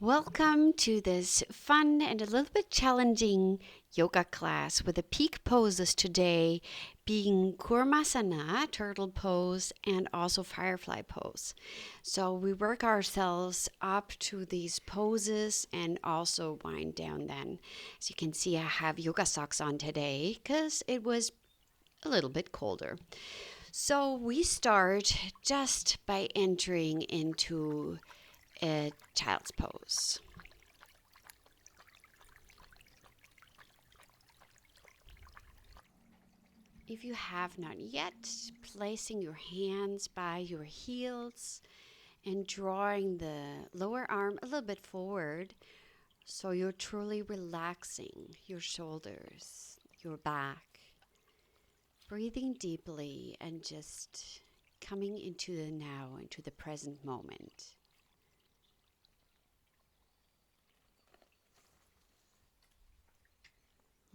Welcome to this fun and a little bit challenging yoga class with the peak poses today being Kurmasana, turtle pose, and also firefly pose. So we work ourselves up to these poses and also wind down then. As you can see, I have yoga socks on today because it was a little bit colder. So we start just by entering into a child's pose. If you have not yet, placing your hands by your heels and drawing the lower arm a little bit forward so you're truly relaxing your shoulders, your back, breathing deeply and just coming into the now, into the present moment.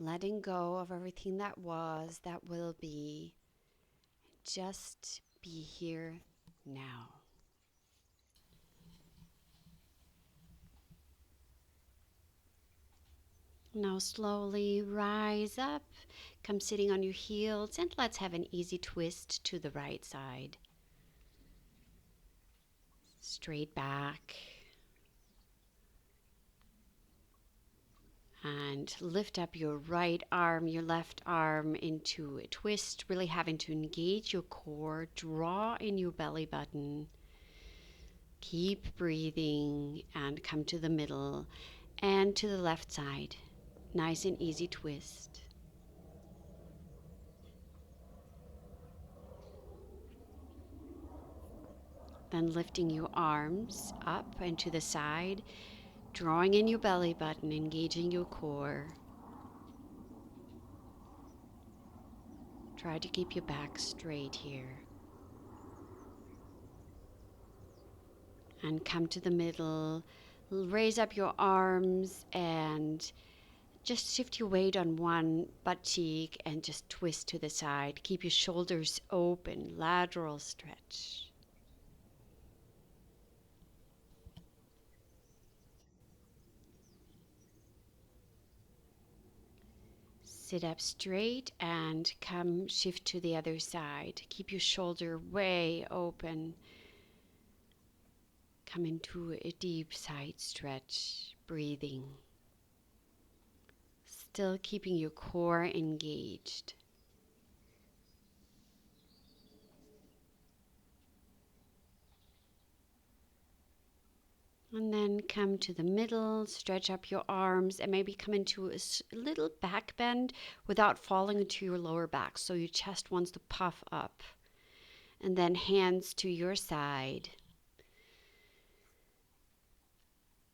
Letting go of everything that was, that will be, just be here now. Now slowly rise up, come sitting on your heels, and let's have an easy twist to the right side. Straight back. And lift up your right arm, your left arm into a twist, really having to engage your core, draw in your belly button. Keep breathing and come to the middle and to the left side. Nice and easy twist. Then lifting your arms up and to the side, drawing in your belly button, engaging your core. Try to keep your back straight here. And come to the middle. Raise up your arms and just shift your weight on one butt cheek and just twist to the side. Keep your shoulders open, lateral stretch. Sit up straight and come shift to the other side. Keep your shoulder way open. Come into a deep side stretch, breathing. Still keeping your core engaged. And then come to the middle, stretch up your arms, and maybe come into a little back bend without falling into your lower back. So your chest wants to puff up. And then hands to your side.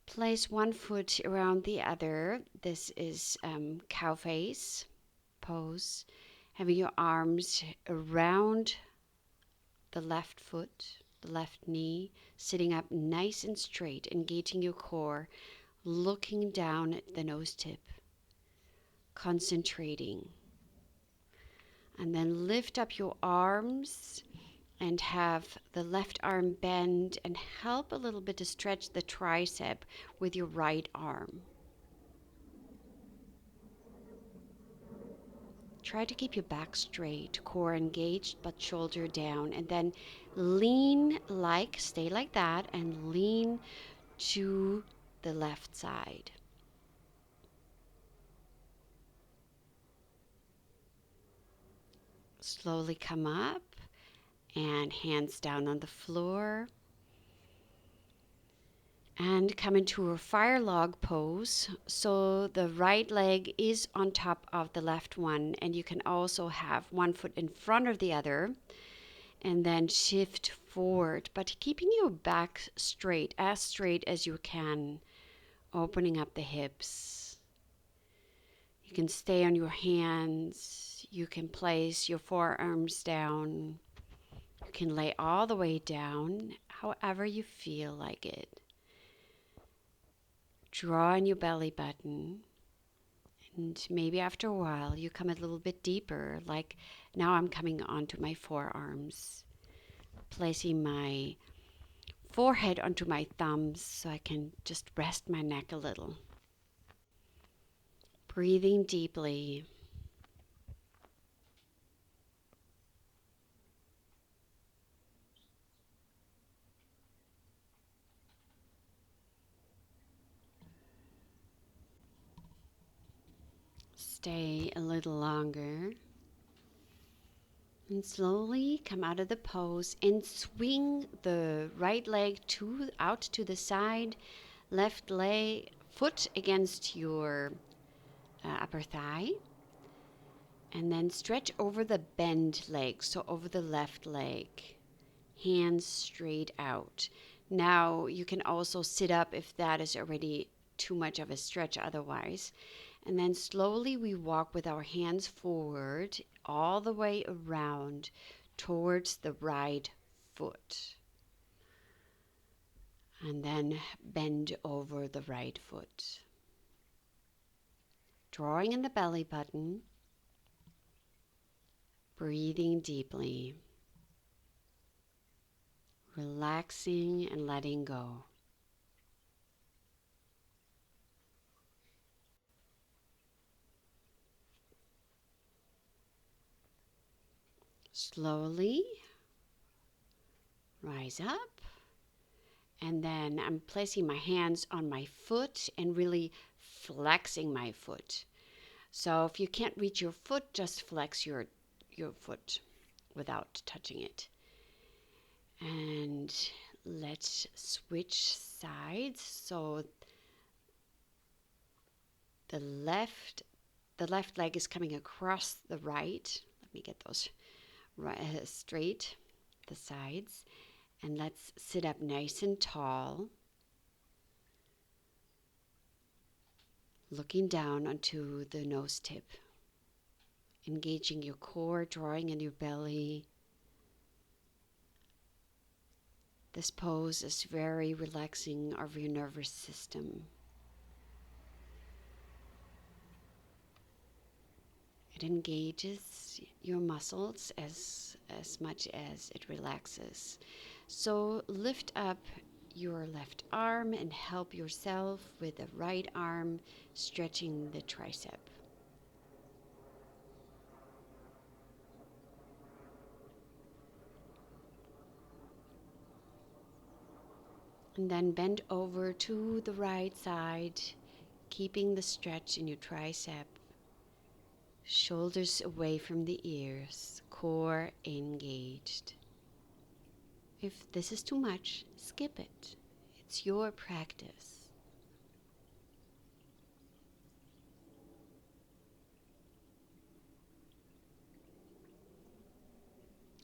Place one foot around the other. This is cow face pose. Having your arms around the left foot, the left knee, sitting up nice and straight, engaging your core, looking down at the nose tip, concentrating. And then lift up your arms and have the left arm bend and help a little bit to stretch the tricep with your right arm. Try to keep your back straight, core engaged, but shoulder down. And then stay like that and lean to the left side. Slowly come up and hands down on the floor. And come into a fire log pose. So the right leg is on top of the left one, and you can also have one foot in front of the other and then shift forward, but keeping your back straight as you can, opening up the hips. You can stay on your hands. You can place your forearms down. You can lay all the way down, however you feel like it. Draw in your belly button, and maybe after a while you come a little bit deeper, like now I'm coming onto my forearms, placing my forehead onto my thumbs so I can just rest my neck a little. Breathing deeply. Stay a little longer. And slowly come out of the pose and swing the right leg out to the side, left leg foot against your upper thigh, and then stretch over the bend leg, so over the left leg, hands straight out. Now you can also sit up if that is already too much of a stretch otherwise. And then slowly we walk with our hands forward all the way around towards the right foot. And then bend over the right foot. Drawing in the belly button. Breathing deeply. Relaxing and letting go. Slowly rise up. And then I'm placing my hands on my foot and really flexing my foot. So if you can't reach your foot, just flex your foot without touching it. And let's switch sides. So the left leg is coming across the right. Let me get those straight, the sides. And let's sit up nice and tall, looking down onto the nose tip, engaging your core, drawing in your belly. This pose is very relaxing of your nervous system. It engages your muscles as much as it relaxes. So lift up your left arm and help yourself with the right arm, stretching the tricep. And then bend over to the right side, keeping the stretch in your tricep. Shoulders away from the ears, core engaged. If this is too much, skip it. It's your practice.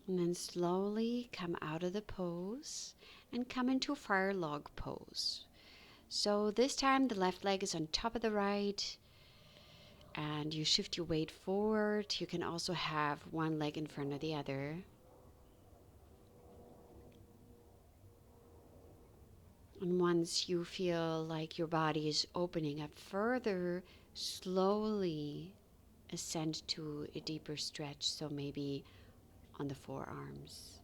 And then slowly come out of the pose and come into fire log pose. So this time the left leg is on top of the right and you shift your weight forward. You can also have one leg in front of the other. And once you feel like your body is opening up further, slowly ascend to a deeper stretch, so maybe on the forearms.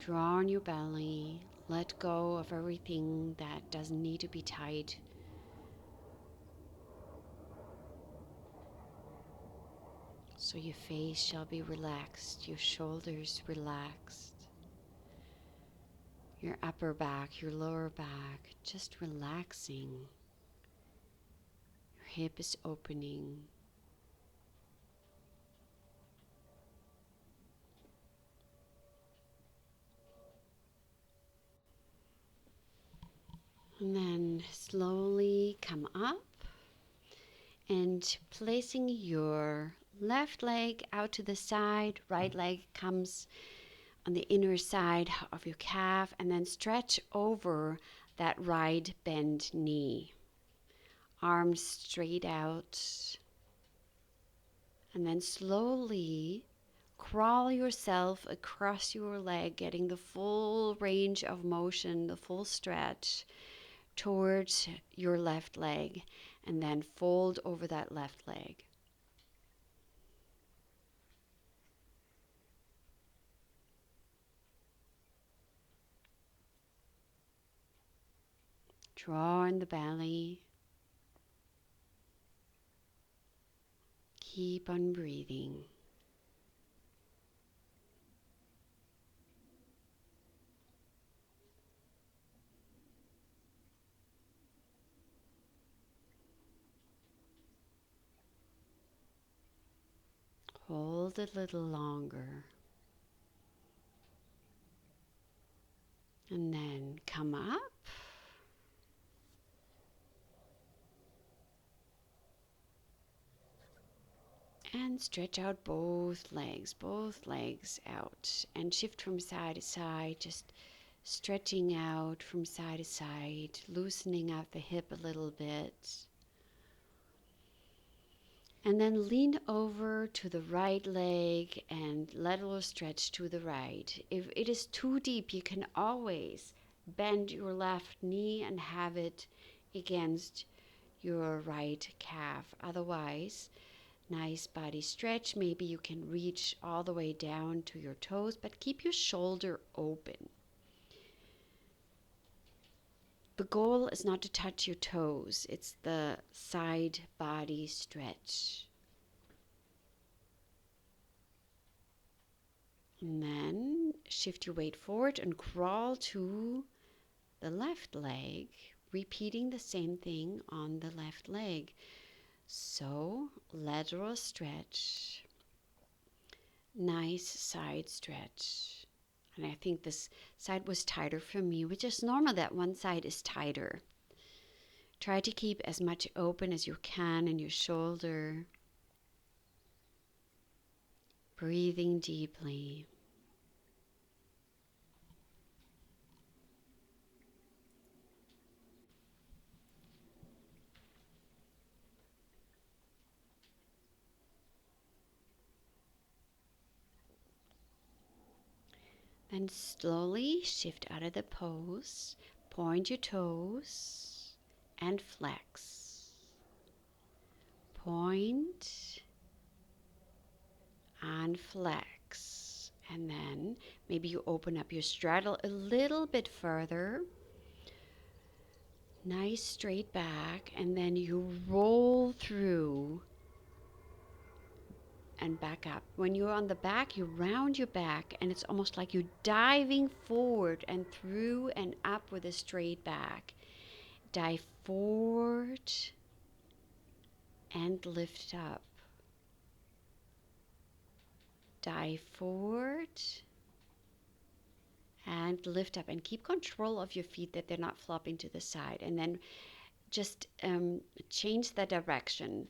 Draw on your belly, let go of everything that doesn't need to be tight. So your face shall be relaxed, your shoulders relaxed, your upper back, your lower back, just relaxing. Your hip is opening. And then slowly come up and placing your left leg out to the side, right leg comes on the inner side of your calf, and then stretch over that right bent knee. Arms straight out. And then slowly crawl yourself across your leg, getting the full range of motion, the full stretch towards your left leg, and then fold over that left leg. Draw in the belly. Keep on breathing. Hold a little longer. And then come up. And stretch out both legs out. And shift from side to side, just stretching out from side to side, loosening out the hip a little bit. And then lean over to the right leg and lateral stretch to the right. If it is too deep, you can always bend your left knee and have it against your right calf. Otherwise, nice body stretch. Maybe you can reach all the way down to your toes, but keep your shoulder open. The goal is not to touch your toes. It's the side body stretch. And then shift your weight forward and crawl to the left leg, repeating the same thing on the left leg. So, lateral stretch, nice side stretch. And I think this side was tighter for me, which is normal that one side is tighter. Try to keep as much open as you can in your shoulder. Breathing deeply. Then slowly shift out of the pose, point your toes, and flex. Point and flex. And then maybe you open up your straddle a little bit further. Nice straight back, and then you roll through and back up. When you're on the back, you round your back, and it's almost like you're diving forward and through and up with a straight back. Dive forward and lift up. Dive forward and lift up, and keep control of your feet that they're not flopping to the side. And then just change the direction.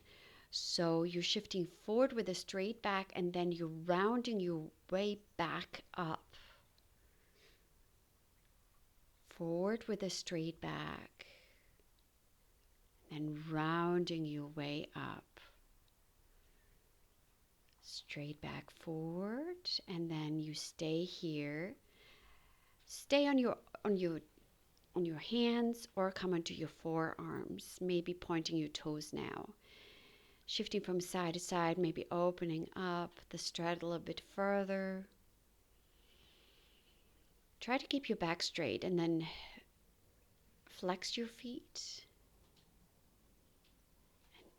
So you're shifting forward with a straight back, and then you're rounding your way back up. Forward with a straight back, and rounding your way up. Straight back forward, and then you stay here. Stay on your hands, or come onto your forearms, maybe pointing your toes now. Shifting from side to side, maybe opening up the straddle a bit further. Try to keep your back straight, and then flex your feet.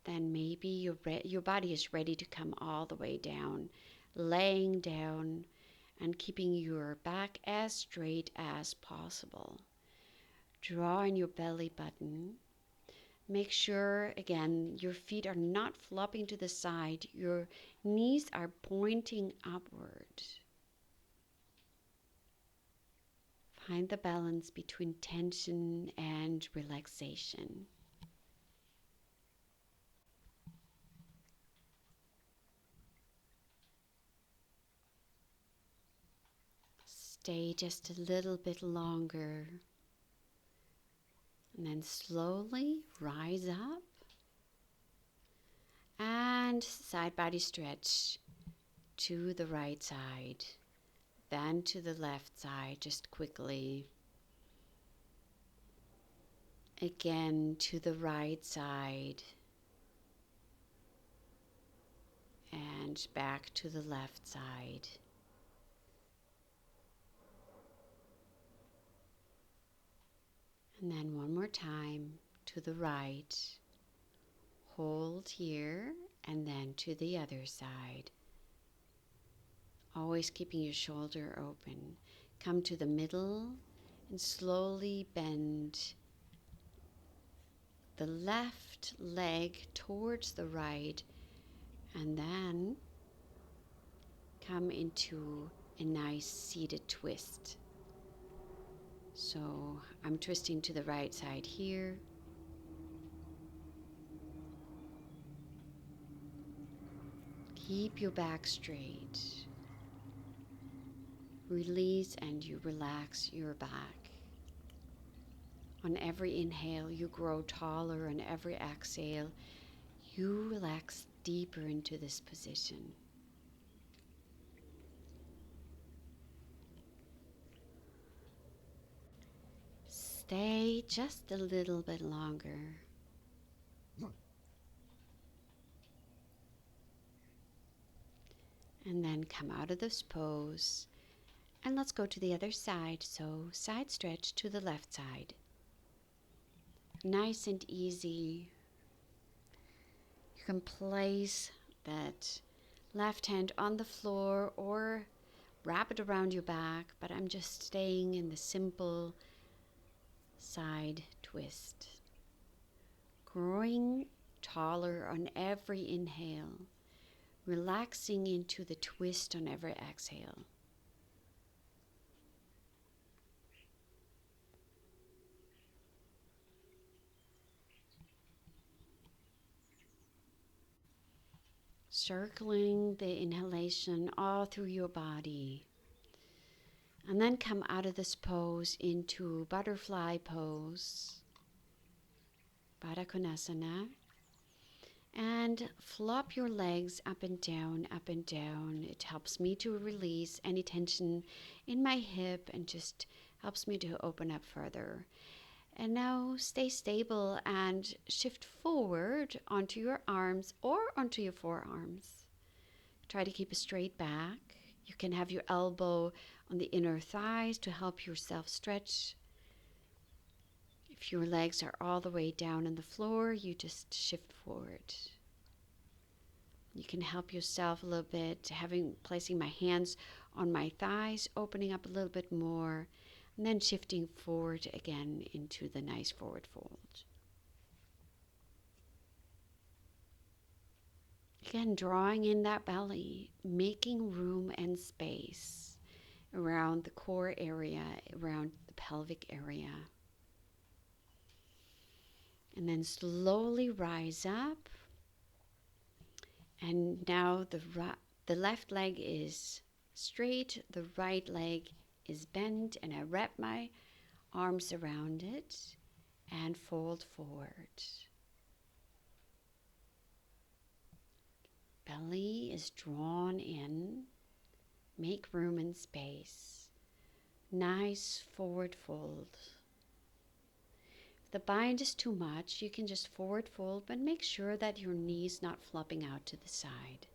Then maybe your body is ready to come all the way down, laying down and keeping your back as straight as possible. Draw in your belly button. Make sure, again, your feet are not flopping to the side. Your knees are pointing upward. Find the balance between tension and relaxation. Stay just a little bit longer. And then slowly rise up. And side body stretch to the right side. Then to the left side, just quickly. Again to the right side. And back to the left side. And then one more time to the right. Hold here and then to the other side. Always keeping your shoulder open. Come to the middle and slowly bend the left leg towards the right, and then come into a nice seated twist. So I'm twisting to the right side here. Keep your back straight. Release and you relax your back. On every inhale, you grow taller. On every exhale, you relax deeper into this position. Stay just a little bit longer. And then come out of this pose. And let's go to the other side. So side stretch to the left side. Nice and easy. You can place that left hand on the floor or wrap it around your back, but I'm just staying in the simple side twist. Growing taller on every inhale, relaxing into the twist on every exhale. Circling the inhalation all through your body. And then come out of this pose into butterfly pose, Baddha Konasana. And flop your legs up and down, up and down. It helps me to release any tension in my hip and just helps me to open up further. And now stay stable and shift forward onto your arms or onto your forearms. Try to keep a straight back. You can have your elbow on the inner thighs to help yourself stretch. If your legs are all the way down on the floor, you just shift forward. You can help yourself a little bit, placing my hands on my thighs, opening up a little bit more, and then shifting forward again into the nice forward fold. Again, drawing in that belly, making room and space around the core area, around the pelvic area. And then slowly rise up. And now the left leg is straight, the right leg is bent, and I wrap my arms around it and fold forward. Belly is drawn in. Make room and space. Nice forward fold. If the bind is too much, you can just forward fold, but make sure that your knee's not flopping out to the side.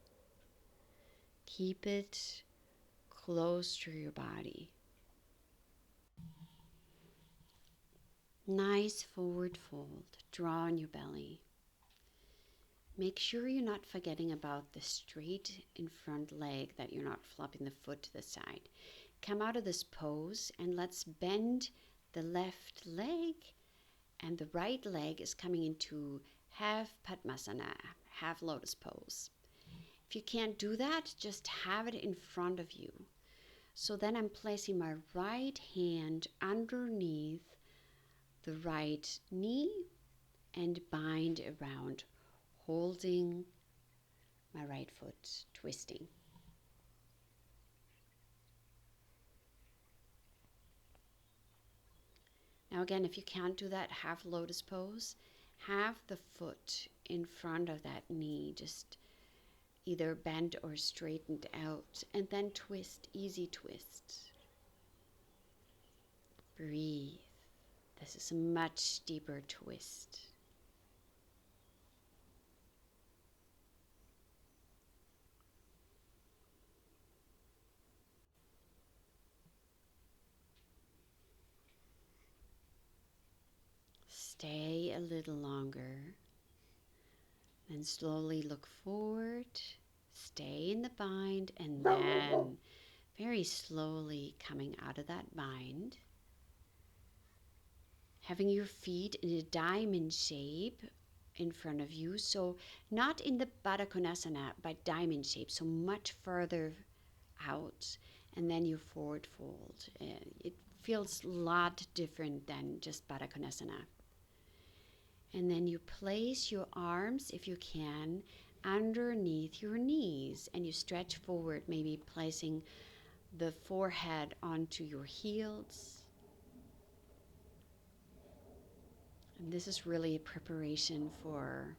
Keep it close to your body. Nice forward fold. Draw on your belly. Make sure you're not forgetting about the straight in front leg, that you're not flopping the foot to the side. Come out of this pose and let's bend the left leg, and the right leg is coming into half Padmasana, half lotus pose. If you can't do that, just have it in front of you. So then I'm placing my right hand underneath the right knee and bind around, holding my right foot, twisting. Now again, if you can't do that half lotus pose, have the foot in front of that knee, just either bent or straightened out, and then twist, easy twist. Breathe. This is a much deeper twist. Stay a little longer. Then slowly look forward. Stay in the bind, and then very slowly coming out of that bind. Having your feet in a diamond shape in front of you. So not in the Baddha Konasana, but diamond shape. So much further out. And then you forward fold. It feels a lot different than just Baddha Konasana. And then you place your arms, if you can, underneath your knees. And you stretch forward, maybe placing the forehead onto your heels. And this is really a preparation for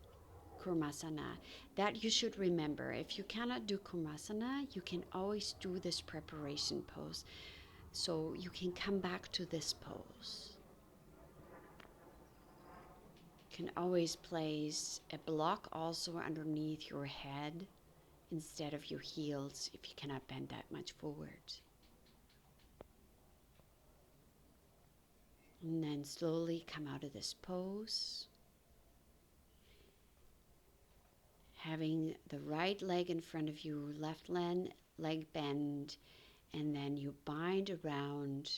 Kurmasana. That you should remember. If you cannot do Kurmasana, you can always do this preparation pose. So you can come back to this pose. Can always place a block also underneath your head instead of your heels if you cannot bend that much forward. And then slowly come out of this pose. Having the right leg in front of you, left leg bend, and then you bind around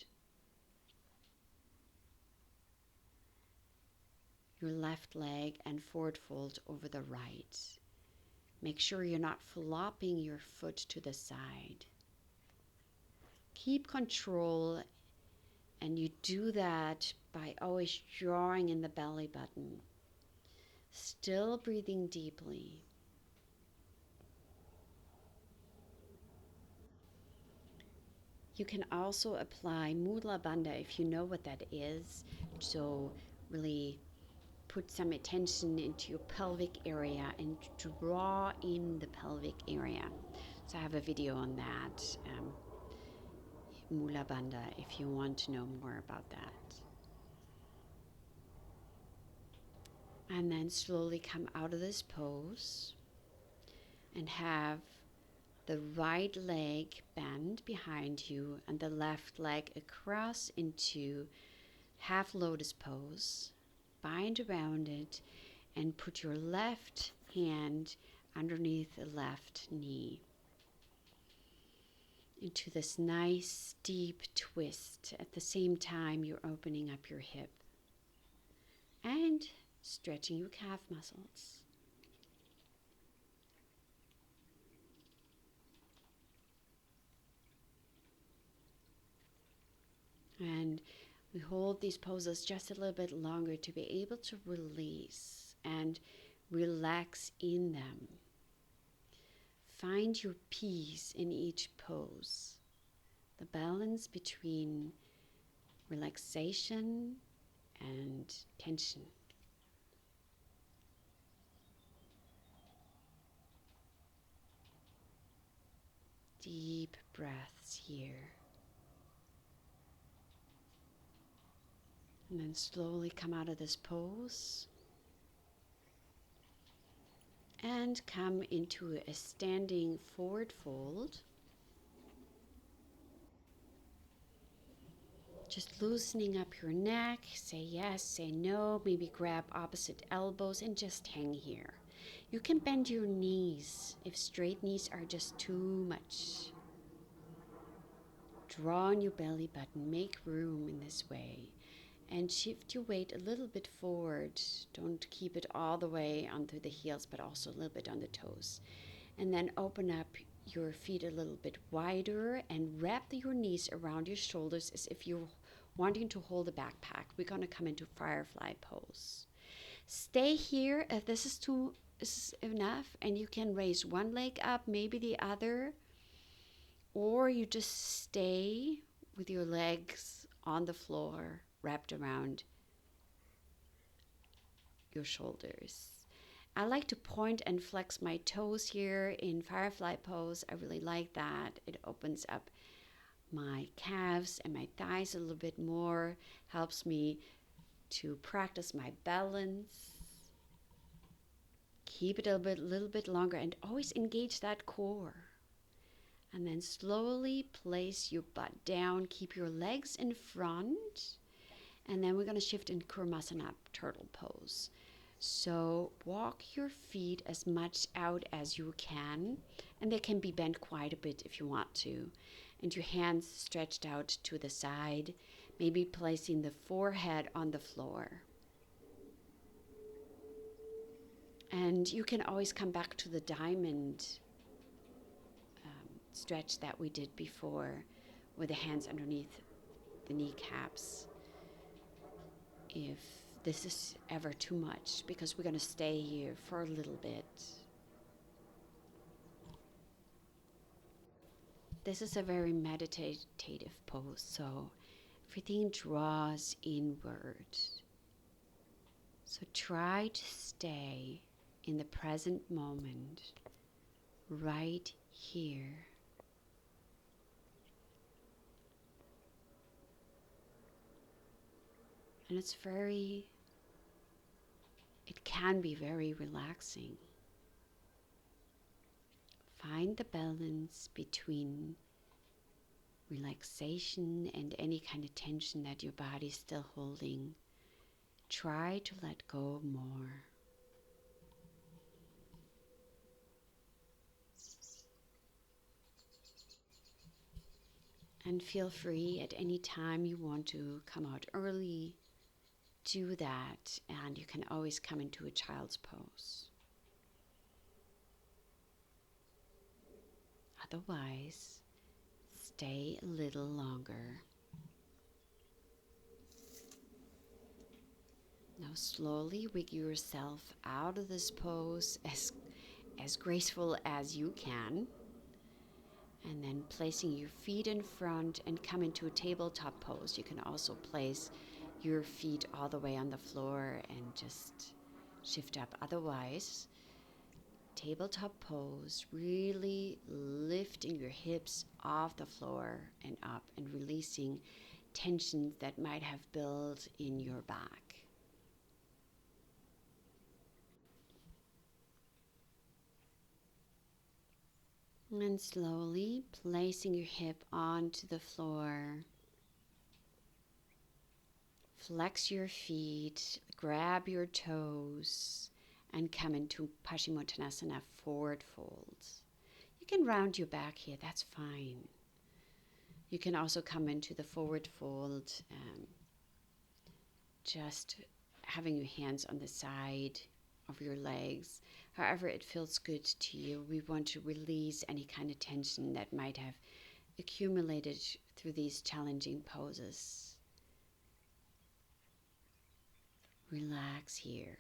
your left leg and forward fold over the right. Make sure you're not flopping your foot to the side. Keep control, and you do that by always drawing in the belly button. Still breathing deeply. You can also apply Mula Bandha if you know what that is. So really put some attention into your pelvic area and draw in the pelvic area. So I have a video on that, Mula Bandha, if you want to know more about that. And then slowly come out of this pose and have the right leg bend behind you and the left leg across into half lotus pose. Bind around it and put your left hand underneath the left knee into this nice deep twist. At the same time, you're opening up your hip and stretching your calf muscles. And we hold these poses just a little bit longer to be able to release and relax in them. Find your peace in each pose. The balance between relaxation and tension. Deep breaths here. And then slowly come out of this pose and come into a standing forward fold. Just loosening up your neck, say yes, say no, maybe grab opposite elbows and just hang here. You can bend your knees if straight knees are just too much. Draw on your belly button, make room in this way, and shift your weight a little bit forward. Don't keep it all the way onto the heels, but also a little bit on the toes. And then open up your feet a little bit wider and wrap your knees around your shoulders as if you're wanting to hold a backpack. We're going to come into Firefly pose. Stay here if this is enough, and you can raise one leg up, maybe the other, or you just stay with your legs on the floor wrapped around your shoulders. I like to point and flex my toes here in Firefly pose. I really like that. It opens up my calves and my thighs a little bit more, helps me to practice my balance. Keep it a little bit longer and always engage that core. And then slowly place your butt down. Keep your legs in front And then we're going to shift in Kurmasana, turtle pose. So walk your feet as much out as you can, and they can be bent quite a bit if you want to. And your hands stretched out to the side, maybe placing the forehead on the floor. And you can always come back to the diamond stretch that we did before with the hands underneath the kneecaps if this is ever too much, because we're going to stay here for a little bit. This is a very meditative pose, so everything draws inward. So try to stay in the present moment, right here. And it can be very relaxing. Find the balance between relaxation and any kind of tension that your body's still holding. Try to let go more. And feel free at any time you want to come out early, do that, and you can always come into a child's pose. Otherwise, stay a little longer. Now slowly wiggle yourself out of this pose as graceful as you can. And then placing your feet in front and come into a tabletop pose. You can also place your feet all the way on the floor and just shift up. Otherwise, tabletop pose, really lifting your hips off the floor and up and releasing tensions that might have built in your back. And slowly placing your hip onto the floor. Flex your feet, grab your toes, and come into Paschimottanasana, forward folds. You can round your back here, that's fine. You can also come into the forward fold, just having your hands on the side of your legs. However it feels good to you. We want to release any kind of tension that might have accumulated through these challenging poses. Relax here.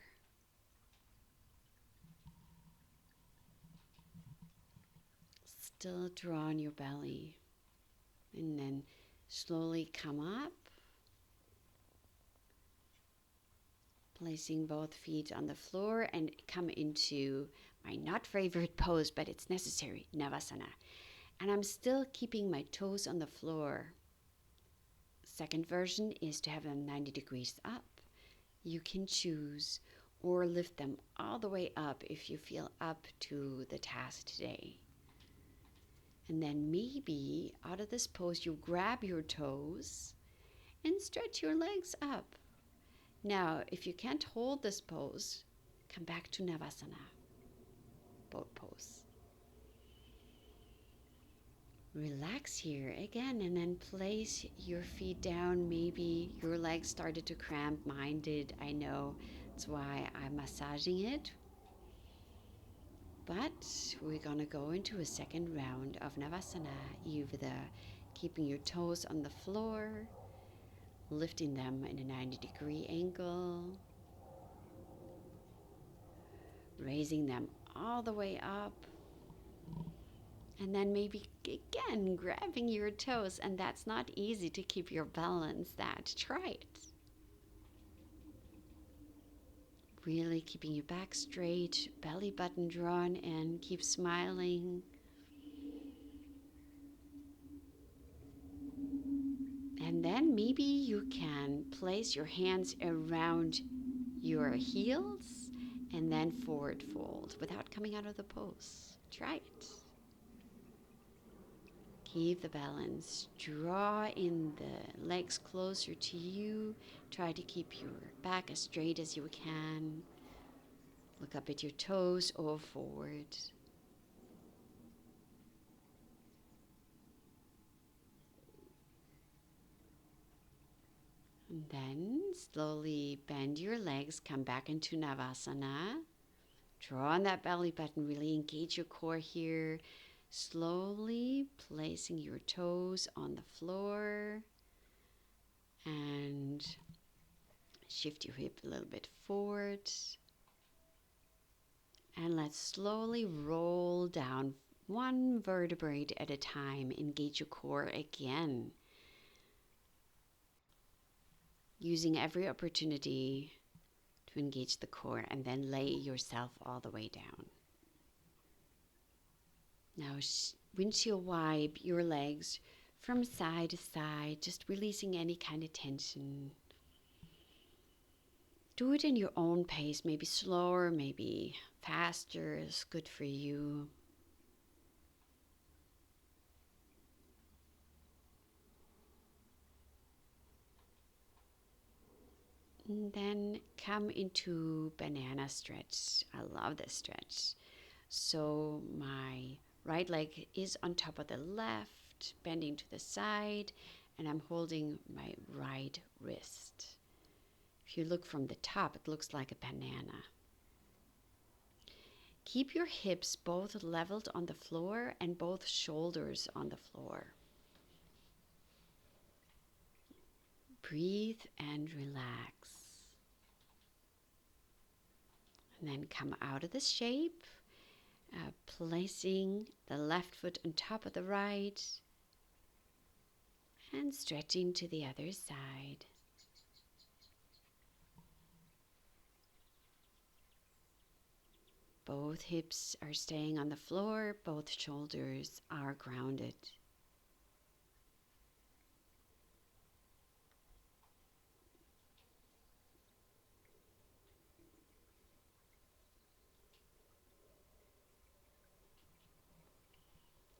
Still draw on your belly. And then slowly come up. Placing both feet on the floor and come into my not favorite pose, but it's necessary, Navasana. And I'm still keeping my toes on the floor. Second version is to have them 90 degrees up. You can choose or lift them all the way up if you feel up to the task today. And then maybe out of this pose, you grab your toes and stretch your legs up. Now, if you can't hold this pose, come back to Navasana, boat pose. Relax here again and then place your feet down. Maybe your legs started to cramp, mine did, I know. That's why I'm massaging it. But we're gonna go into a second round of Navasana, either keeping your toes on the floor, lifting them in a 90-degree angle, raising them all the way up, and then maybe again grabbing your toes. And that's not easy to keep your balance. Try it. Really keeping your back straight, belly button drawn, and keep smiling. And then maybe you can place your hands around your heels and then forward fold without coming out of the pose. Try it. Keep the balance. Draw in the legs closer to you. Try to keep your back as straight as you can. Look up at your toes or forward. And then slowly bend your legs, come back into Navasana. Draw on that belly button, really engage your core here. Slowly placing your toes on the floor and shift your hip a little bit forward. And let's slowly roll down one vertebrae at a time. Engage your core again. Using every opportunity to engage the core, and then lay yourself all the way down. Now windshield wipe your legs from side to side, just releasing any kind of tension. Do it in your own pace, maybe slower, maybe faster is good for you. And then come into banana stretch. I love this stretch. So my right leg is on top of the left, bending to the side, and I'm holding my right wrist. If you look from the top, it looks like a banana. Keep your hips both leveled on the floor and both shoulders on the floor. Breathe and relax. And then come out of the shape, placing the left foot on top of the right and stretching to the other side. Both hips are staying on the floor, both shoulders are grounded.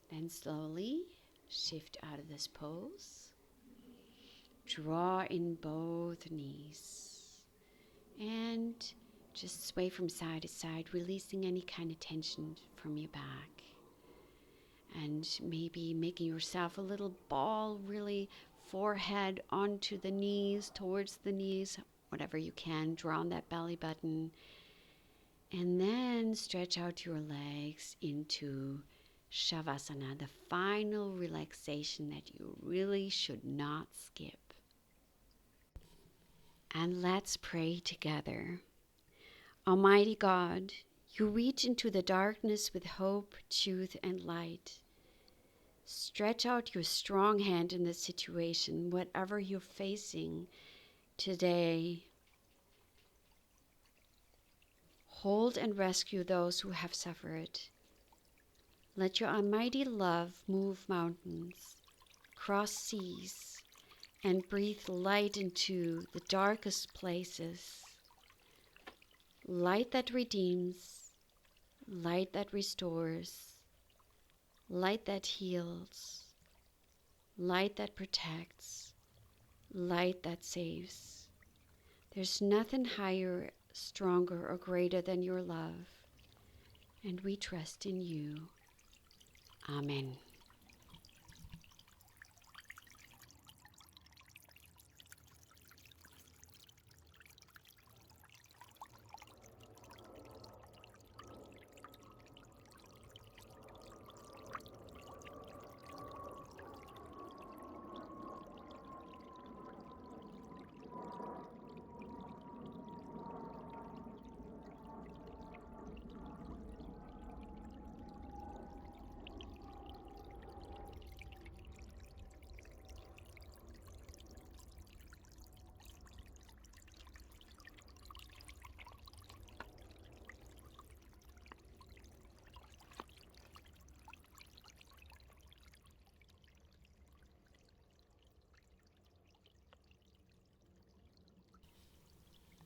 Then slowly shift out of this pose. Draw in both knees and just sway from side to side, releasing any kind of tension from your back. And maybe making yourself a little ball, really forehead onto the knees, towards the knees, whatever you can. Draw on that belly button. And then stretch out your legs into Shavasana, the final relaxation that you really should not skip. And let's pray together. Almighty God, you reach into the darkness with hope, truth, and light. Stretch out your strong hand in this situation, whatever you're facing today. Hold and rescue those who have suffered. Let your almighty love move mountains, cross seas, and breathe light into the darkest places. Light that redeems, light that restores, light that heals, light that protects, light that saves. There's nothing higher, stronger, or greater than your love, and we trust in you. Amen.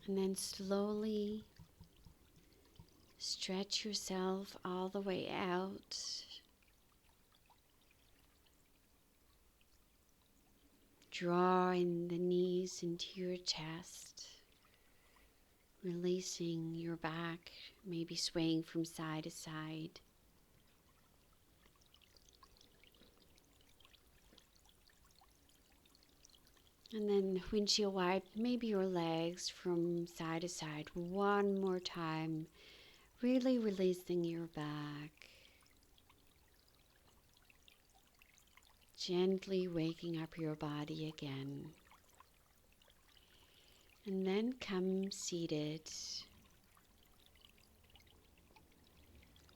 And then slowly stretch yourself all the way out. Drawing the knees into your chest, releasing your back, maybe swaying from side to side. And then windshield wipe maybe your legs from side to side one more time, really releasing your back. Gently waking up your body again. And then come seated.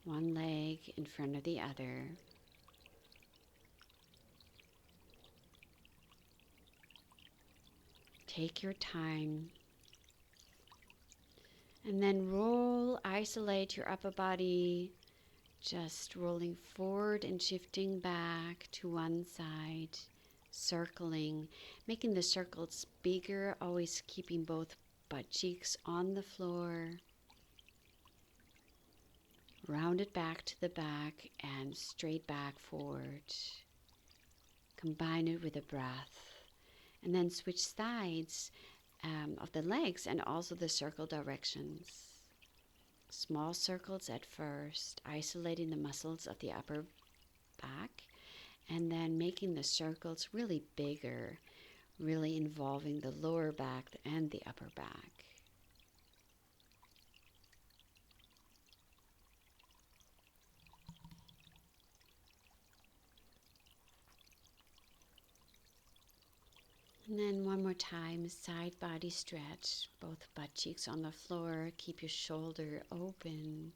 One leg in front of the other. Take your time. And then isolate your upper body, just rolling forward and shifting back to one side, circling, making the circles bigger, always keeping both butt cheeks on the floor. Round it back to the back and straight back forward. Combine it with a breath. And then switch sides of the legs and also the circle directions. Small circles at first, isolating the muscles of the upper back, and then making the circles really bigger, really involving the lower back and the upper back. And then one more time, side body stretch, both butt cheeks on the floor, keep your shoulder open.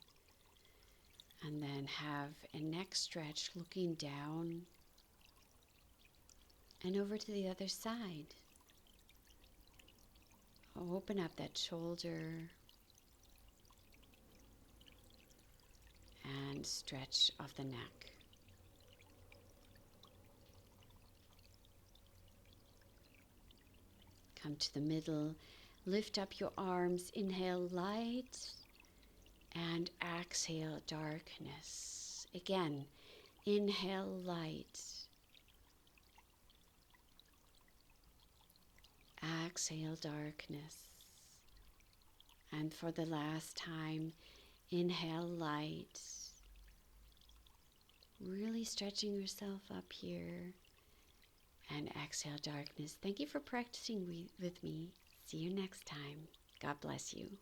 And then have a neck stretch looking down and over to the other side. Open up that shoulder and stretch of the neck. Come to the middle, lift up your arms, inhale light and exhale darkness. Again, inhale light, exhale darkness. And for the last time, inhale light, really stretching yourself up here. And exhale darkness. Thank you for practicing with me. See you next time. God bless you.